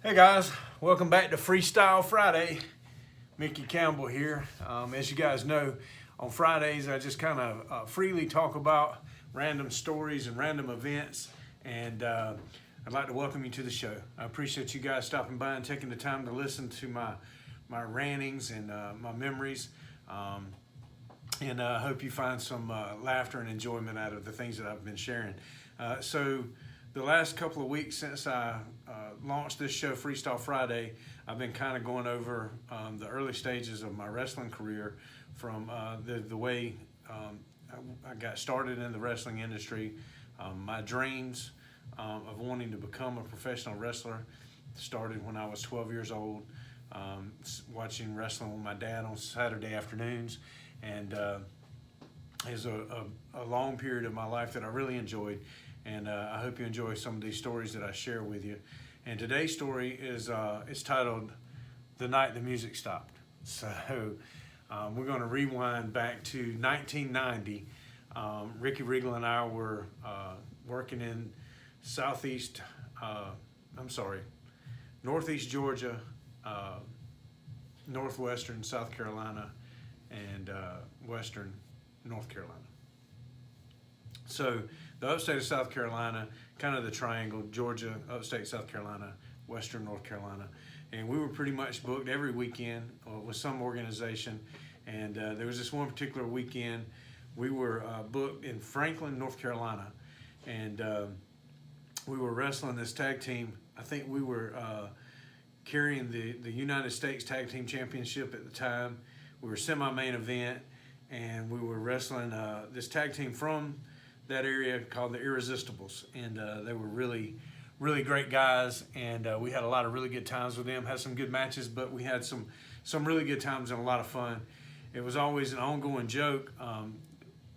Hey guys, welcome back to Freestyle Friday. Mikki Campbell here. As you guys know, on Fridays I just kind of freely talk about random stories and random events, and I'd like to welcome you to the show. I appreciate you guys stopping by and taking the time to listen to my rantings and my memories, and I hope you find some laughter and enjoyment out of the things that I've been sharing. So the last couple of weeks since I launched this show, Freestyle Friday, I've been kind of going over the early stages of my wrestling career, from the way I got started in the wrestling industry, my dreams of wanting to become a professional wrestler started when I was 12 years old, watching wrestling with my dad on Saturday afternoons, and it was a long period of my life that I really enjoyed. And I hope you enjoy some of these stories that I share with you. And today's story is it's titled "The Night the Music Stopped." So we're going to rewind back to 1990. Ricky Regal and I were working in Northeast Georgia, Northwestern South Carolina, and Western North Carolina. So the upstate of South Carolina, kind of the triangle: Georgia, upstate South Carolina, Western North Carolina. And we were pretty much booked every weekend with some organization. And there was this one particular weekend we were booked in Franklin, North Carolina. And we were wrestling this tag team. I think we were carrying the United States Tag Team Championship at the time. We were semi-main event, and we were wrestling this tag team from that area called the Irresistibles, and they were really great guys, and we had a lot of really good times with them. Had some good matches, but we had some really good times and a lot of fun. It was always an ongoing joke.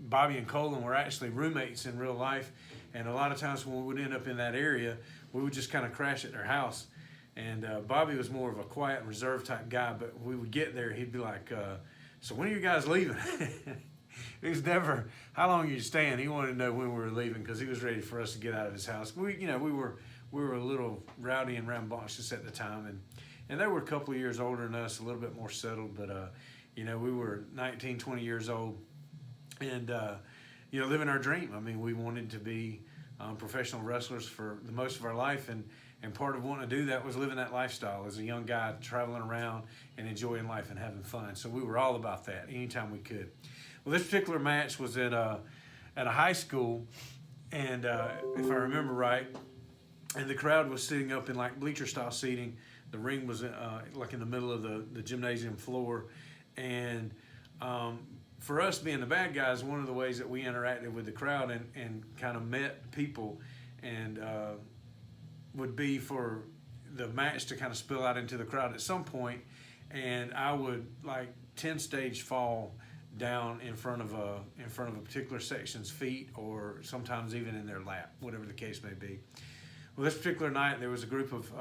Bobby and Colin were actually roommates in real life, and a lot of times when we would end up in that area, we would just kind of crash at their house. And Bobby was more of a quiet and reserved type guy, but we would get there, he'd be like, so when are you guys leaving? It was never, how long are you staying? He wanted to know when we were leaving, because he was ready for us to get out of his house. We were a little rowdy and rambunctious at the time, and they were a couple of years older than us, a little bit more settled, but we were 19, 20 years old, and living our dream. I mean, we wanted to be professional wrestlers for the most of our life, and part of wanting to do that was living that lifestyle as a young guy, traveling around and enjoying life and having fun. So we were all about that anytime we could. Well, this particular match was at a high school, and if I remember right, and the crowd was sitting up in like bleacher style seating. The ring was like in the middle of the gymnasium floor, and for us being the bad guys, one of the ways that we interacted with the crowd and kind of met people, and would be for the match to kind of spill out into the crowd at some point, and I would like 10 stage fall down in front of a particular section's feet, or sometimes even in their lap, whatever the case may be. Well, this particular night there was a group of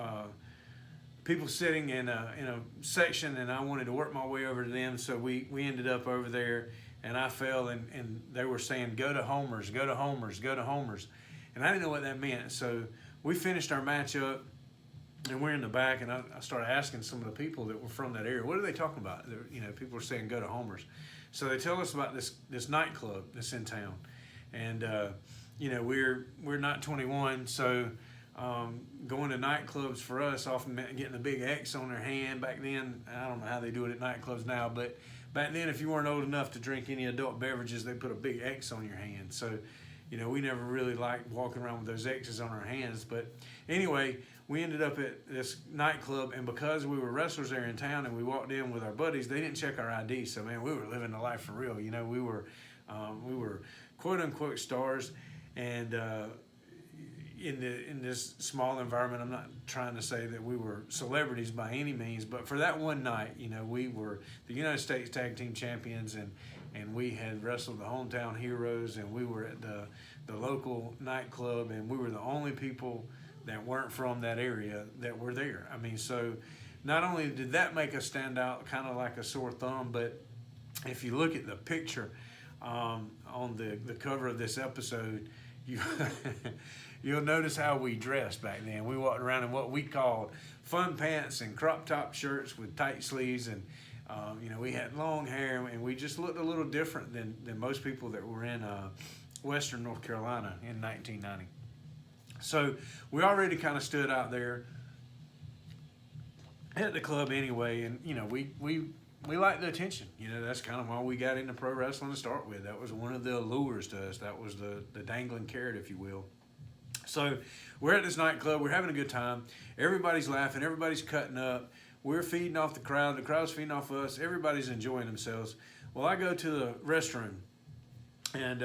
people sitting in a section, and I wanted to work my way over to them, so we ended up over there, and I fell, and they were saying, "Go to homers, go to homers, go to homers," and I didn't know what that meant. So we finished our match up, and we're in the back, and I started asking some of the people that were from that area, what are they talking about? People were saying, "Go to homers." So they tell us about this nightclub that's in town, and we're not 21, so going to nightclubs for us often meant getting a big X on their hand. Back then, I don't know how they do it at nightclubs now, but back then, if you weren't old enough to drink any adult beverages, they put a big X on your hand. So we never really liked walking around with those X's on our hands. But anyway, we ended up at this nightclub, and because we were wrestlers there in town and we walked in with our buddies, they didn't check our ID. So man, we were living the life for real. We were quote unquote stars, and in this small environment, I'm not trying to say that we were celebrities by any means, but for that one night, we were the United States Tag Team Champions, and we had wrestled the hometown heroes, and we were at the local nightclub, and we were the only people that weren't from that area that were there. I mean, so not only did that make us stand out kind of like a sore thumb, but if you look at the picture on the cover of this episode, you you'll notice how we dressed back then. We walked around in what we called fun pants and crop top shirts with tight sleeves, and we had long hair, and we just looked a little different than most people that were in Western North Carolina in 1990. So we already kind of stood out there at the club anyway, and we liked the attention. That's kind of why we got into pro wrestling to start with. That was one of the allures to us. That was the dangling carrot, if you will. So we're at this nightclub. We're having a good time. Everybody's laughing. Everybody's cutting up. We're feeding off the crowd. The crowd's feeding off us. Everybody's enjoying themselves. Well, I go to the restroom, and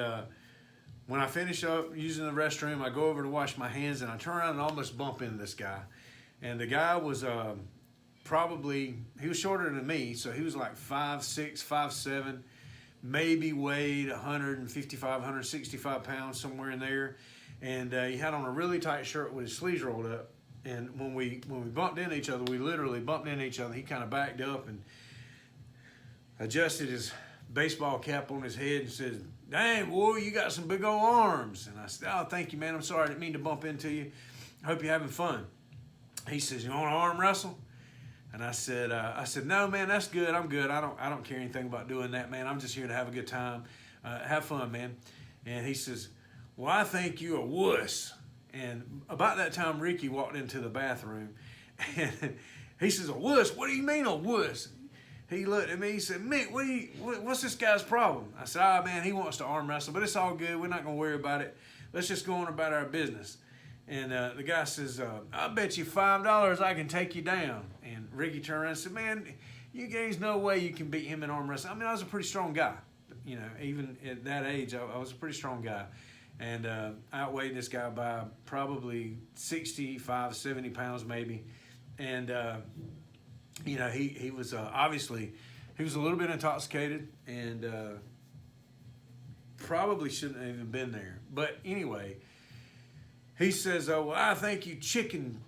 when I finish up using the restroom, I go over to wash my hands, and I turn around and almost bump into this guy. And the guy was he was shorter than me, so he was like 5'6", 5'7", maybe weighed 155, 165 pounds, somewhere in there. And he had on a really tight shirt with his sleeves rolled up. And when we bumped into each other, we literally bumped into each other. He kind of backed up and adjusted his baseball cap on his head and said, "Dang, boy, you got some big old arms." And I said, "Oh, thank you, man. I'm sorry. I didn't mean to bump into you. I hope you're having fun." He says, "You want to arm wrestle?" And I said, "No, man, that's good. I'm good. I don't care anything about doing that, man. I'm just here to have a good time. Have fun, man." And he says, "Well, I think you're a wuss." And about that time, Ricky walked into the bathroom, and he says, "A wuss? What do you mean a wuss?" He looked at me. He said, "Mick, what's this guy's problem?" I said, man, he wants to arm wrestle, but it's all good. We're not going to worry about it. Let's just go on about our business." And the guy says, "I bet you $5 I can take you down." And Ricky turned around and said, "Man, there's no way you can beat him in arm wrestling." I mean, I was a pretty strong guy. Even at that age, I was a pretty strong guy. And I outweighed this guy by probably 65, 70 pounds maybe. And, he was obviously, he was a little bit intoxicated and probably shouldn't have even been there. But anyway, he says, "Oh, well, I think you chicken."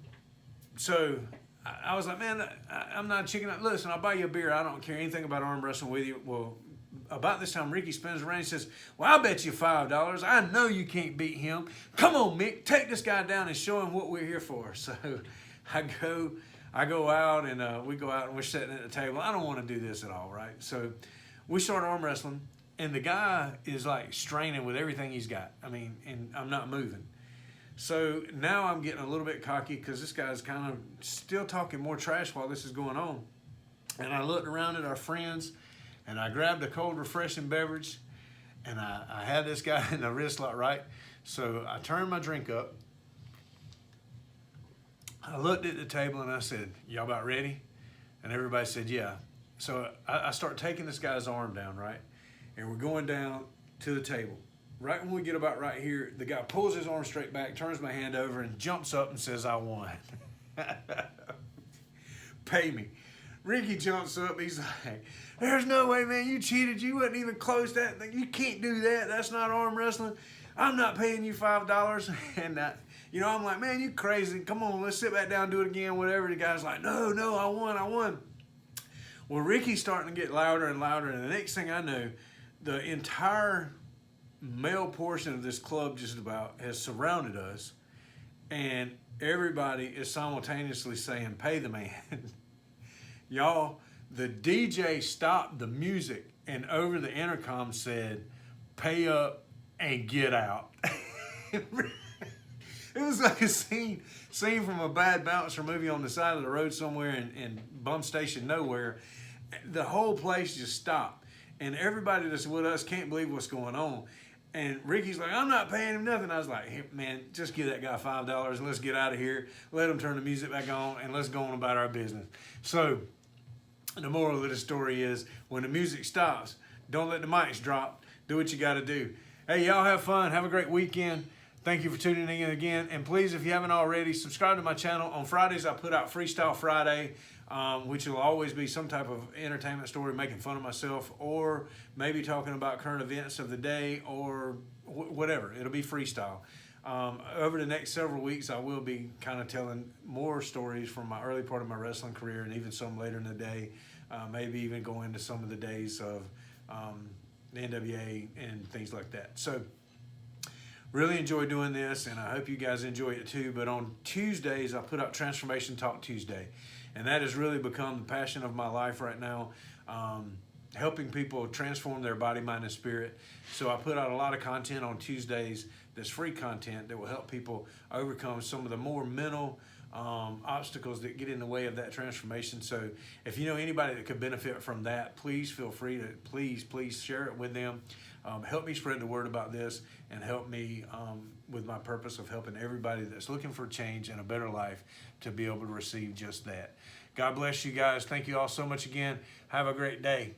So I was like, "Man, I'm not a chicken. Listen, I'll buy you a beer. I don't care anything about arm wrestling with you." Well, about this time, Ricky spins around and says, "Well, I'll bet you $5. I know you can't beat him. Come on, Mick, take this guy down and show him what we're here for." So I go out, and we go out, and we're sitting at the table. I don't want to do this at all, right? So we start arm wrestling, and the guy is like straining with everything he's got. I mean, and I'm not moving. So now I'm getting a little bit cocky because this guy's kind of still talking more trash while this is going on. And I looked around at our friends, and I grabbed a cold, refreshing beverage, and I had this guy in the wrist lock, right? So I turned my drink up. I looked at the table, and I said, "Y'all about ready?" And everybody said, "Yeah." So I start taking this guy's arm down, right? And we're going down to the table. Right when we get about right here, the guy pulls his arm straight back, turns my hand over, and jumps up and says, "I won." Pay me. Ricky jumps up. He's like, "There's no way, man. You cheated. You wasn't even close to that thing. You can't do that. That's not arm wrestling. I'm not paying you $5. And, I'm like, "Man, you crazy. Come on, let's sit back down and do it again," whatever. The guy's like, No, I won. Well, Ricky's starting to get louder and louder. And the next thing I know, the entire male portion of this club just about has surrounded us. And everybody is simultaneously saying, "Pay the man." Y'all, the DJ stopped the music and over the intercom said, "Pay up and get out." It was like a scene from a Bad Bouncer movie on the side of the road somewhere in Bum Station Nowhere. The whole place just stopped. And everybody that's with us can't believe what's going on. And Ricky's like, "I'm not paying him nothing." I was like, "Hey, man, just give that guy $5 and let's get out of here. Let him turn the music back on and let's go on about our business." So the moral of the story is, when the music stops, don't let the mics drop. Do what you got to do. Hey, y'all have fun. Have a great weekend. Thank you for tuning in again. And please, if you haven't already, subscribe to my channel. On Fridays, I put out Freestyle Friday, which will always be some type of entertainment story, making fun of myself, or maybe talking about current events of the day, or whatever. It'll be freestyle. Over the next several weeks, I will be kind of telling more stories from my early part of my wrestling career, and even some later in the day, maybe even go into some of the days of the NWA and things like that. So Really enjoy doing this, and I hope you guys enjoy it too. But on Tuesdays, I put out Transformation Talk Tuesday, and that has really become the passion of my life right now, helping people transform their body, mind, and spirit. So I put out a lot of content on Tuesdays that's free content that will help people overcome some of the more mental obstacles that get in the way of that transformation. So if you know anybody that could benefit from that, please feel free to please share it with them. Help me spread the word about this, and help me with my purpose of helping everybody that's looking for change and a better life to be able to receive just that. God bless you guys. Thank you all so much again. Have a great day.